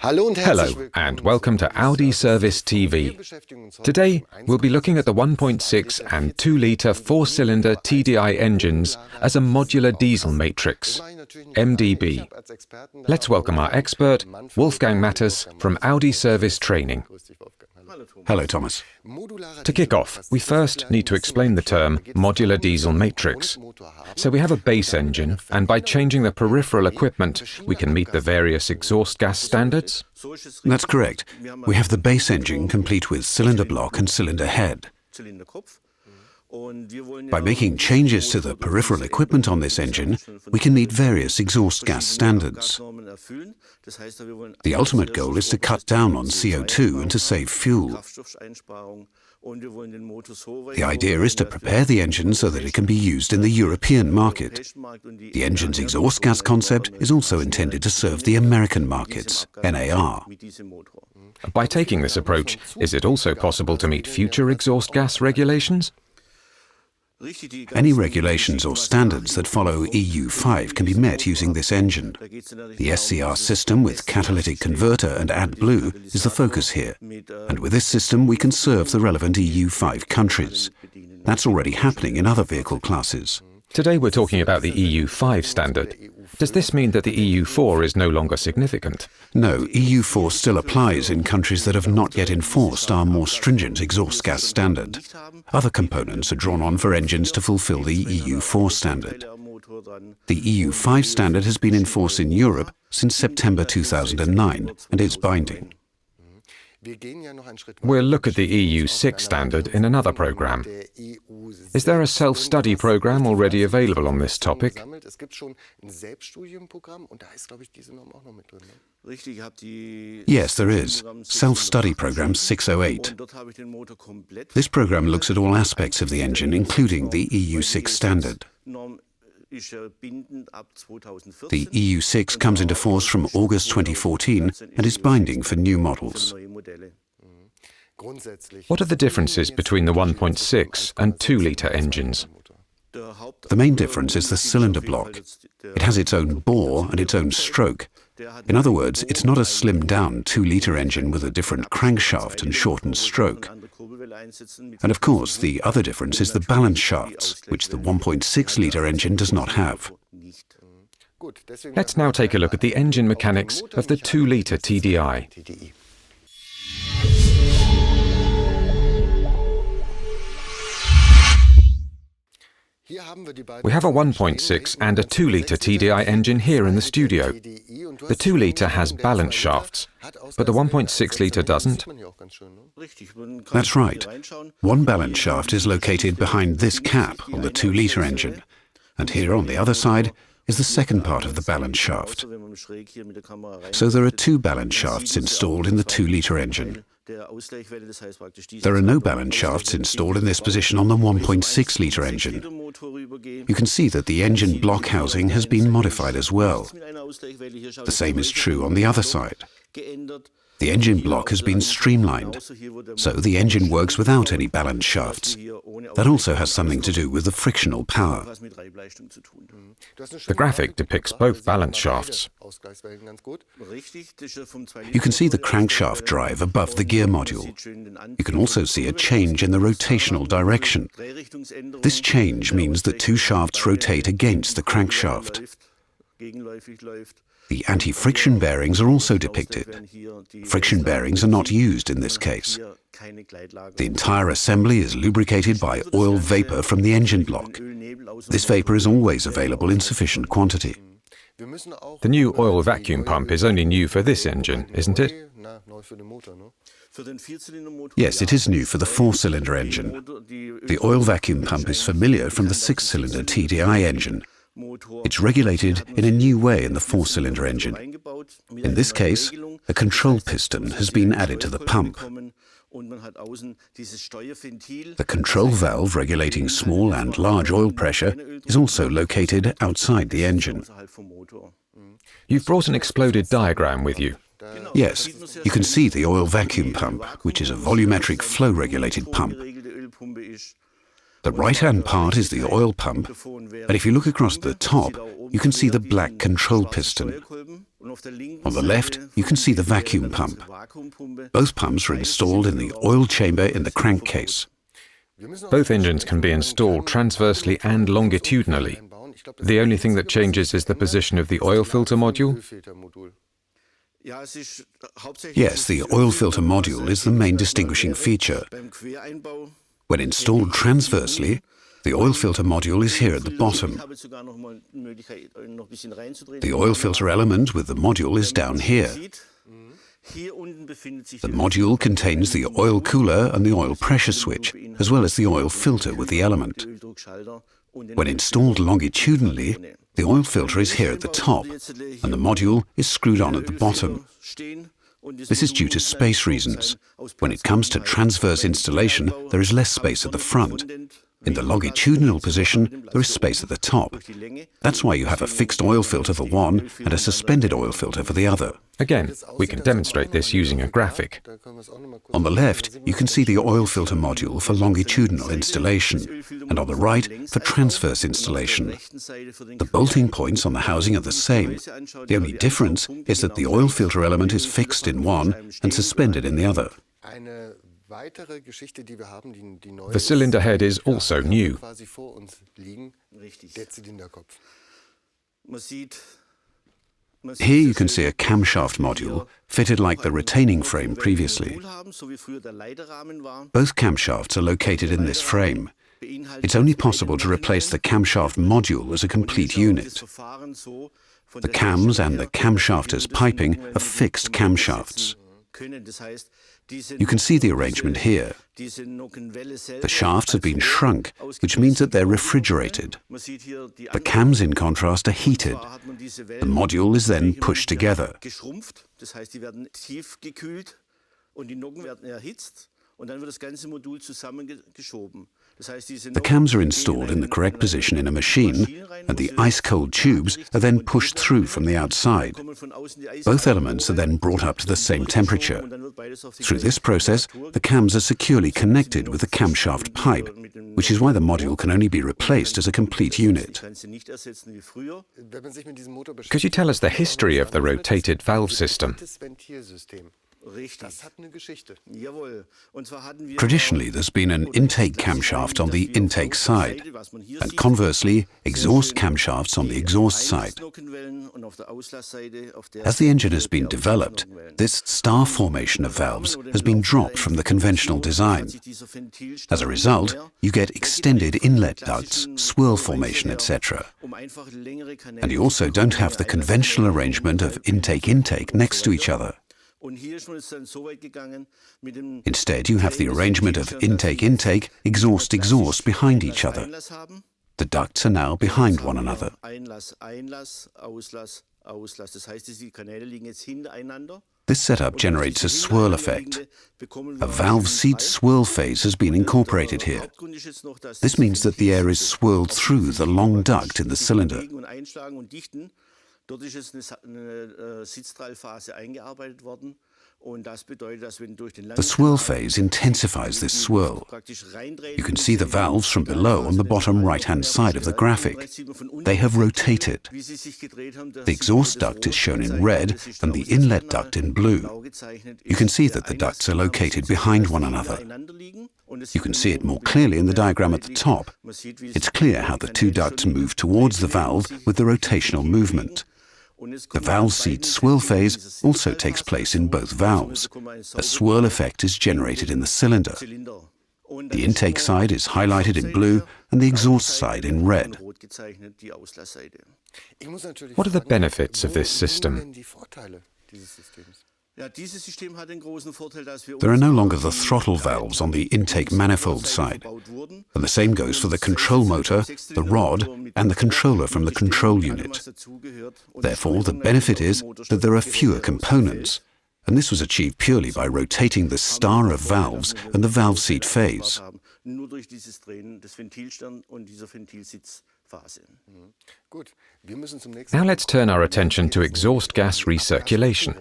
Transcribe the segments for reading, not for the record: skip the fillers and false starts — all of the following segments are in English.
Hello and welcome to Audi Service TV. Today we'll be looking at the 1.6 and 2-litre 4-cylinder TDI engines as a modular diesel matrix, MDB. Let's welcome our expert, Wolfgang Mattes from Audi Service Training. Hello, Thomas. To kick off, we first need to explain the term modular diesel matrix. So we have a base engine, and by changing the peripheral equipment, we can meet the various exhaust gas standards? That's correct. We have the base engine complete with cylinder block and cylinder head. By making changes to the peripheral equipment on this engine, we can meet various exhaust gas standards. The ultimate goal is to cut down on CO2 and to save fuel. The idea is to prepare the engine so that it can be used in the European market. The engine's exhaust gas concept is also intended to serve the American markets, NAR. By taking this approach, is it also possible to meet future exhaust gas regulations? Any regulations or standards that follow EU5 can be met using this engine. The SCR system with catalytic converter and AdBlue is the focus here, and with this system we can serve the relevant EU5 countries. That's already happening in other vehicle classes. Today we're talking about the EU5 standard. Does this mean that the EU4 is no longer significant? No, EU4 still applies in countries that have not yet enforced our more stringent exhaust gas standard. Other components are drawn on for engines to fulfill the EU4 standard. The EU5 standard has been enforced in Europe since September 2009 and is binding. We'll look at the EU6 standard in another program. Is there a self-study program already available on this topic? Yes, there is. Self-study program 608. This program looks at all aspects of the engine, including the EU6 standard. The EU6 comes into force from August 2014 and is binding for new models. What are the differences between the 1.6 and 2-litre engines? The main difference is the cylinder block. It has its own bore and its own stroke. In other words, it's not a slimmed-down 2-litre engine with a different crankshaft and shortened stroke. And of course, the other difference is the balance shafts, which the 1.6-litre engine does not have. Let's now take a look at the engine mechanics of the 2-litre TDI. We have a 1.6 and a 2-litre TDI engine here in the studio. The 2-litre has balance shafts, but the 1.6-litre doesn't. That's right. One balance shaft is located behind this cap on the 2-litre engine, and here on the other side is the second part of the balance shaft. So there are two balance shafts installed in the 2-litre engine. There are no balance shafts installed in this position on the 1.6-litre engine. You can see that the engine block housing has been modified as well. The same is true on the other side. The engine block has been streamlined, so the engine works without any balance shafts. That also has something to do with the frictional power. The graphic depicts both balance shafts. You can see the crankshaft drive above the gear module. You can also see a change in the rotational direction. This change means that two shafts rotate against the crankshaft. The anti-friction bearings are also depicted. Friction bearings are not used in this case. The entire assembly is lubricated by oil vapor from the engine block. This vapor is always available in sufficient quantity. The new oil vacuum pump is only new for this engine, isn't it? Yes, it is new for the 4-cylinder engine. The oil vacuum pump is familiar from the 6-cylinder TDI engine. It's regulated in a new way in the 4-cylinder engine. In this case, a control piston has been added to the pump. The control valve regulating small and large oil pressure is also located outside the engine. You've brought an exploded diagram with you. Yes, you can see the oil vacuum pump, which is a volumetric flow-regulated pump. The right-hand part is the oil pump, and if you look across the top, you can see the black control piston. On the left, you can see the vacuum pump. Both pumps are installed in the oil chamber in the crankcase. Both engines can be installed transversely and longitudinally. The only thing that changes is the position of the oil filter module. Yes, the oil filter module is the main distinguishing feature. When installed transversely, the oil filter module is here at the bottom. The oil filter element with the module is down here. The module contains the oil cooler and the oil pressure switch, as well as the oil filter with the element. When installed longitudinally, the oil filter is here at the top, and the module is screwed on at the bottom. This is due to space reasons. When it comes to transverse installation, there is less space at the front. In the longitudinal position, there is space at the top. That's why you have a fixed oil filter for one and a suspended oil filter for the other. Again, we can demonstrate this using a graphic. On the left, you can see the oil filter module for longitudinal installation, and on the right, for transverse installation. The bolting points on the housing are the same. The only difference is that the oil filter element is fixed in one and suspended in the other. The cylinder head is also new. Here you can see a camshaft module fitted like the retaining frame previously. Both camshafts are located in this frame. It's only possible to replace the camshaft module as a complete unit. The cams and the camshaft as piping are fixed camshafts. You can see the arrangement here. The shafts have been shrunk, which means that they're refrigerated. The cams, in contrast, are heated. The module is then pushed together. The cams are installed in the correct position in a machine, and the ice-cold tubes are then pushed through from the outside. Both elements are then brought up to the same temperature. Through this process, the cams are securely connected with the camshaft pipe, which is why the module can only be replaced as a complete unit. Could you tell us the history of the rotated valve system? Traditionally, there's been an intake camshaft on the intake side, and conversely, exhaust camshafts on the exhaust side. As the engine has been developed, this star formation of valves has been dropped from the conventional design. As a result, you get extended inlet ducts, swirl formation, etc. And you also don't have the conventional arrangement of intake-intake next to each other. Instead, you have the arrangement of intake-intake, exhaust-exhaust behind each other. The ducts are now behind one another. This setup generates a swirl effect. A valve seat swirl phase has been incorporated here. This means that the air is swirled through the long duct in the cylinder. The swirl phase intensifies this swirl. You can see the valves from below on the bottom right-hand side of the graphic. They have rotated. The exhaust duct is shown in red and the inlet duct in blue. You can see that the ducts are located behind one another. You can see it more clearly in the diagram at the top. It's clear how the two ducts move towards the valve with the rotational movement. The valve seat swirl phase also takes place in both valves. A swirl effect is generated in the cylinder. The intake side is highlighted in blue and the exhaust side in red. What are the benefits of this system? There are no longer the throttle valves on the intake manifold side, and the same goes for the control motor, the rod, and the controller from the control unit. Therefore, the benefit is that there are fewer components, and this was achieved purely by rotating the star of valves and the valve seat phase. Now let's turn our attention to exhaust gas recirculation.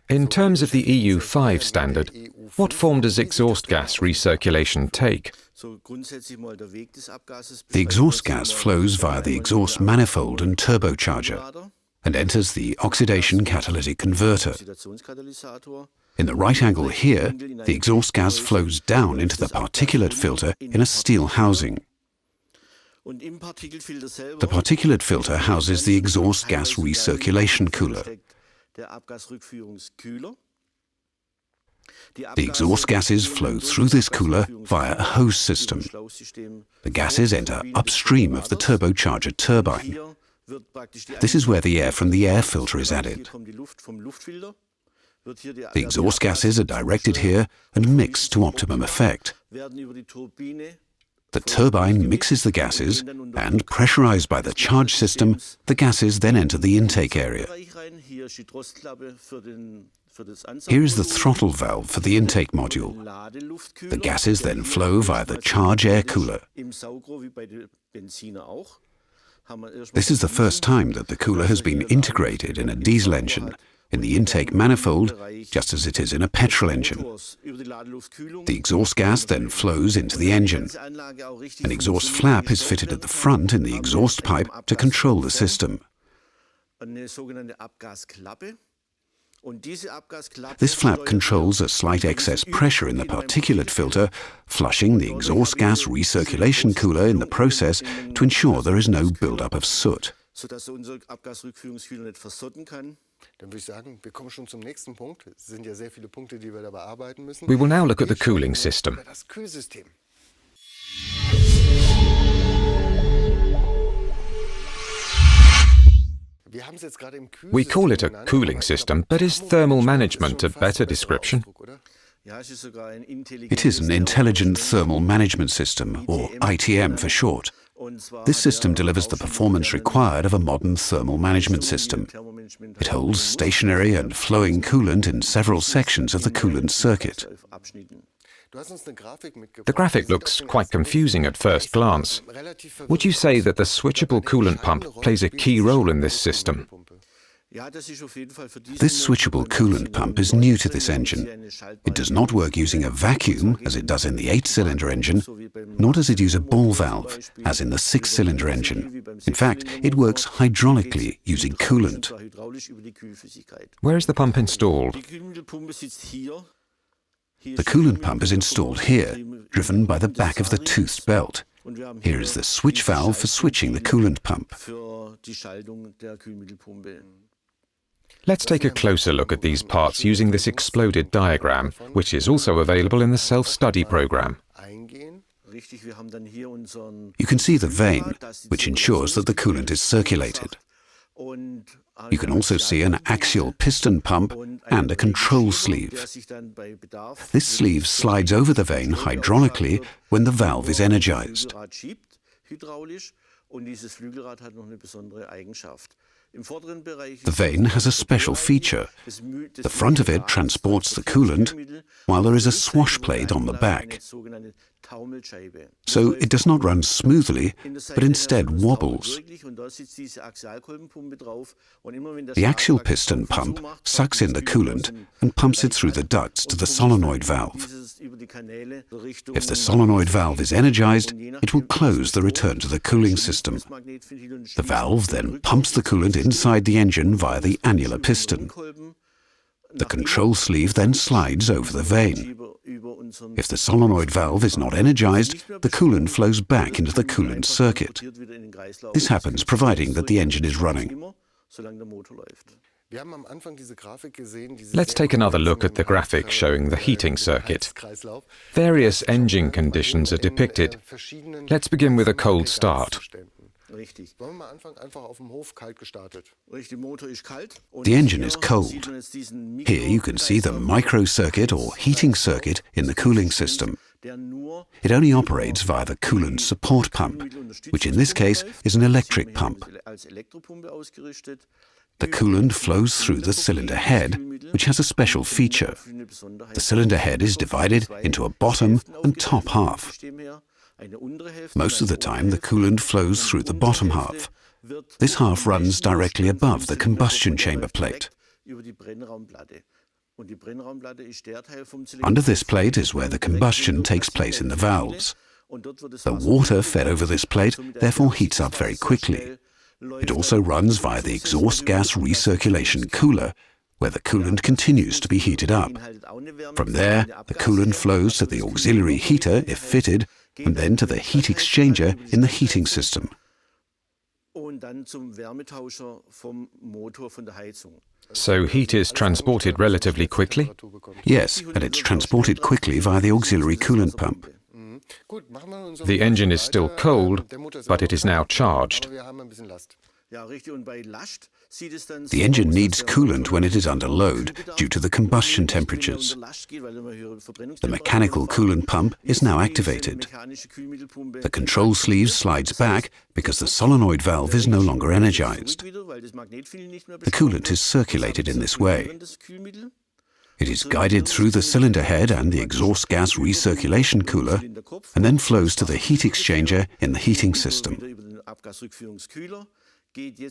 In terms of the EU5 standard, what form does exhaust gas recirculation take? The exhaust gas flows via the exhaust manifold and turbocharger and enters the oxidation catalytic converter. In the right angle here, the exhaust gas flows down into the particulate filter in a steel housing. The particulate filter houses the exhaust gas recirculation cooler. The exhaust gases flow through this cooler via a hose system. The gases enter upstream of the turbocharger turbine. This is where the air from the air filter is added. The exhaust gases are directed here and mixed to optimum effect. The turbine mixes the gases, and pressurized by the charge system, the gases then enter the intake area. Here is the throttle valve for the intake module. The gases then flow via the charge air cooler. This is the first time that the cooler has been integrated in a diesel engine, in the intake manifold, just as it is in a petrol engine. The exhaust gas then flows into the engine. An exhaust flap is fitted at the front in the exhaust pipe to control the system. This flap controls a slight excess pressure in the particulate filter, flushing the exhaust gas recirculation cooler in the process to ensure there is no buildup of soot. We will now look at the cooling system. We call it a cooling system, but is thermal management a better description? It is an intelligent thermal management system, or ITM for short. This system delivers the performance required of a modern thermal management system. It holds stationary and flowing coolant in several sections of the coolant circuit. The graphic looks quite confusing at first glance. Would you say that the switchable coolant pump plays a key role in this system? This switchable coolant pump is new to this engine. It does not work using a vacuum, as it does in the 8-cylinder engine, nor does it use a ball valve, as in the 6-cylinder engine. In fact, it works hydraulically using coolant. Where is the pump installed? The coolant pump is installed here, driven by the back of the toothed belt. Here is the switch valve for switching the coolant pump. Let's take a closer look at these parts using this exploded diagram, which is also available in the self-study program. You can see the vane, which ensures that the coolant is circulated. You can also see an axial piston pump and a control sleeve. This sleeve slides over the vane hydraulically when the valve is energized. The vane has a special feature. The front of it transports the coolant, while there is a swash plate on the back. So it does not run smoothly, but instead wobbles. The axial piston pump sucks in the coolant and pumps it through the ducts to the solenoid valve. If the solenoid valve is energized, it will close the return to the cooling system. The valve then pumps the coolant inside the engine via the annular piston. The control sleeve then slides over the vane. If the solenoid valve is not energized, the coolant flows back into the coolant circuit. This happens providing that the engine is running. Let's take another look at the graphic showing the heating circuit. Various engine conditions are depicted. Let's begin with a cold start. The engine is cold. Here you can see the microcircuit or heating circuit in the cooling system. It only operates via the coolant support pump, which in this case is an electric pump. The coolant flows through the cylinder head, which has a special feature. The cylinder head is divided into a bottom and top half. Most of the time, the coolant flows through the bottom half. This half runs directly above the combustion chamber plate. Under this plate is where the combustion takes place in the valves. The water fed over this plate therefore heats up very quickly. It also runs via the exhaust gas recirculation cooler, where the coolant continues to be heated up. From there, the coolant flows to the auxiliary heater, if fitted, and then to the heat exchanger in the heating system. So heat is transported relatively quickly? Yes, and it's transported quickly via the auxiliary coolant pump. The engine is still cold, but it is now charged. The engine needs coolant when it is under load due to the combustion temperatures. The mechanical coolant pump is now activated. The control sleeve slides back because the solenoid valve is no longer energized. The coolant is circulated in this way. It is guided through the cylinder head and the exhaust gas recirculation cooler and then flows to the heat exchanger in the heating system. The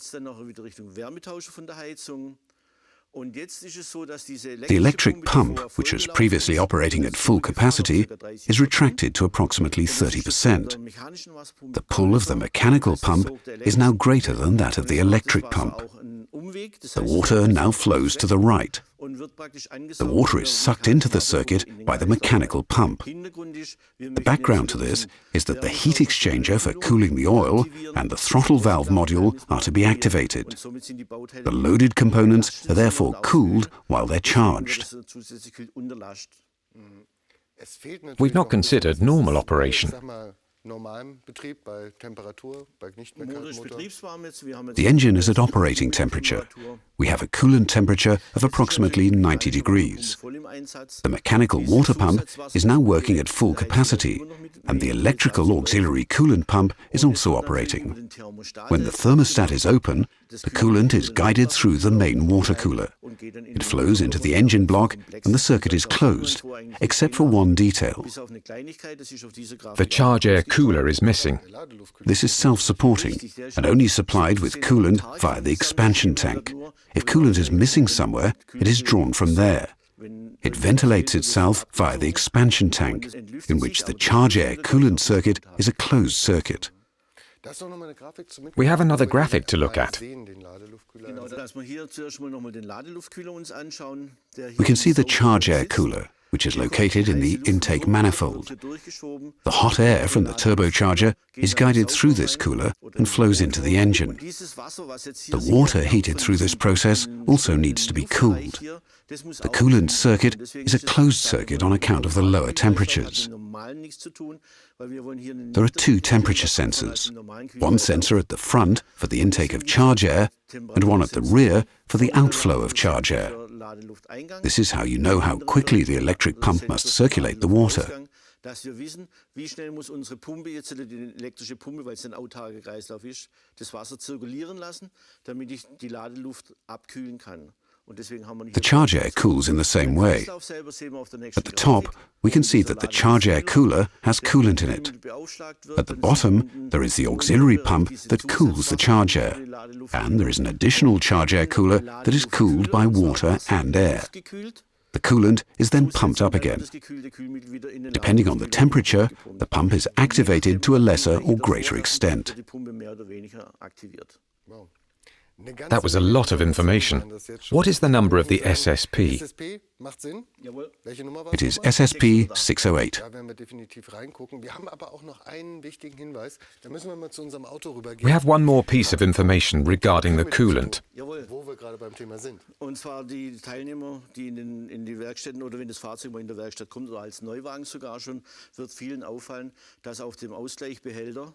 electric pump, which was previously operating at full capacity, is retracted to approximately 30%. The pull of the mechanical pump is now greater than that of the electric pump. The water now flows to the right. The water is sucked into the circuit by the mechanical pump. The background to this is that the heat exchanger for cooling the oil and the throttle valve module are to be activated. The loaded components are therefore cooled while they're charged. We've not considered normal operation. The engine is at operating temperature. We have a coolant temperature of approximately 90 degrees. The mechanical water pump is now working at full capacity, and the electrical auxiliary coolant pump is also operating. When the thermostat is open, the coolant is guided through the main water cooler. It flows into the engine block and the circuit is closed, except for one detail. The charge air cooler is missing. This is self-supporting and only supplied with coolant via the expansion tank. If coolant is missing somewhere, it is drawn from there. It ventilates itself via the expansion tank, in which the charge air coolant circuit is a closed circuit. We have another graphic to look at. We can see the charge air cooler, which is located in the intake manifold. The hot air from the turbocharger is guided through this cooler and flows into the engine. The water heated through this process also needs to be cooled. The coolant circuit is a closed circuit on account of the lower temperatures. There are two temperature sensors, one sensor at the front for the intake of charge air and one at the rear for the outflow of charge air. This is how you know how quickly the electric pump must circulate the water. The charge air cools in the same way. At the top, we can see that the charge air cooler has coolant in it. At the bottom, there is the auxiliary pump that cools the charge air. And there is an additional charge air cooler that is cooled by water and air. The coolant is then pumped up again. Depending on the temperature, the pump is activated to a lesser or greater extent. That was a lot of information. What is the number of the SSP? It is SSP 608. We have one more piece of information regarding the coolant. Und zwar die Teilnehmer, die in die Werkstätten oder wenn das Fahrzeug mal in der Werkstatt kommt oder als Neuwagen sogar schon, wird vielen auffallen, dass auf dem Ausgleichbehälter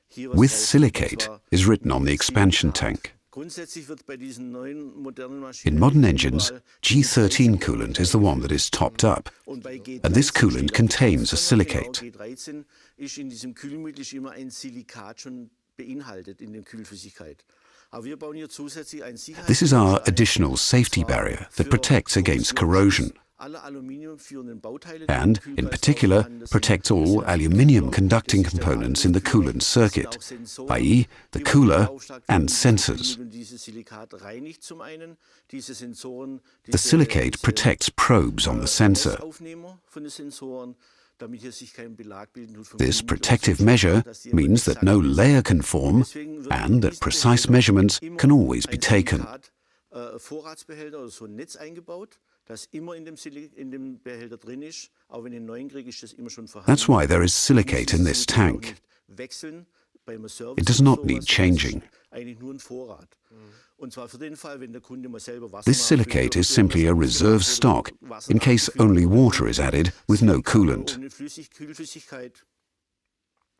hier was With silicate is written on the expansion tank. Grundsätzlich wird bei diesen neuen modernen In Maschinen modern engines, G13 coolant is the one that is topped up, und bei G13 and this coolant contains a silicate. G13 ist in diesem Kühlmittel immer ein Silikat schon beinhaltet in der Kühlflüssigkeit. Aber wir bauen hier zusätzlich ein This is our additional safety barrier that protects against corrosion and, in particular, protects all aluminium conducting components in the coolant circuit, i.e. the cooler and sensors. The silicate protects probes on the sensor. This protective measure means that no layer can form and that precise measurements can always be taken. Vorratsbehälter oder so ein Netz eingebaut, das immer in dem Behälter drin ist, auch wenn in neuen Krieg ist das immer schon vorhanden. That's why there is silicate in this tank. Wechseln bei einem Service. It does not need changing. Eigentlich nur ein Vorrat. Und zwar für den Fall, wenn der Kunde mal selber Wasser This silicate is simply a reserve stock in case only water is added with no coolant. ohne Kühlflüssigkeit.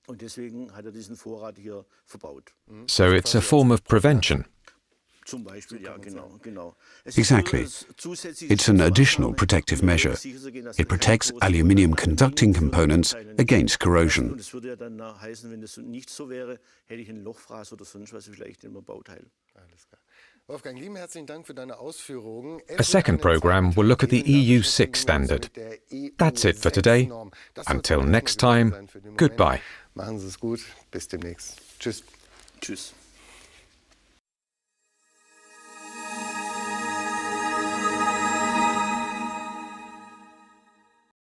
Und deswegen hat diesen Vorrat hier verbaut. So it's a form of prevention. Zum Beispiel, ja, genau. Exactly. It's an additional protective measure. It protects aluminium conducting components against corrosion. Und es würde ja dann heißen, wenn das nicht so wäre, hätte ich ein Lochfraß oder sonst was vielleicht im Bauteil. Alles klar. Wolfgang, lieben herzlichen Dank für deine Ausführungen. A second program will look at the EU6 standard. That's it for today. Until next time, goodbye. Machen Sie es gut. Bis demnächst. Tschüss. Tschüss.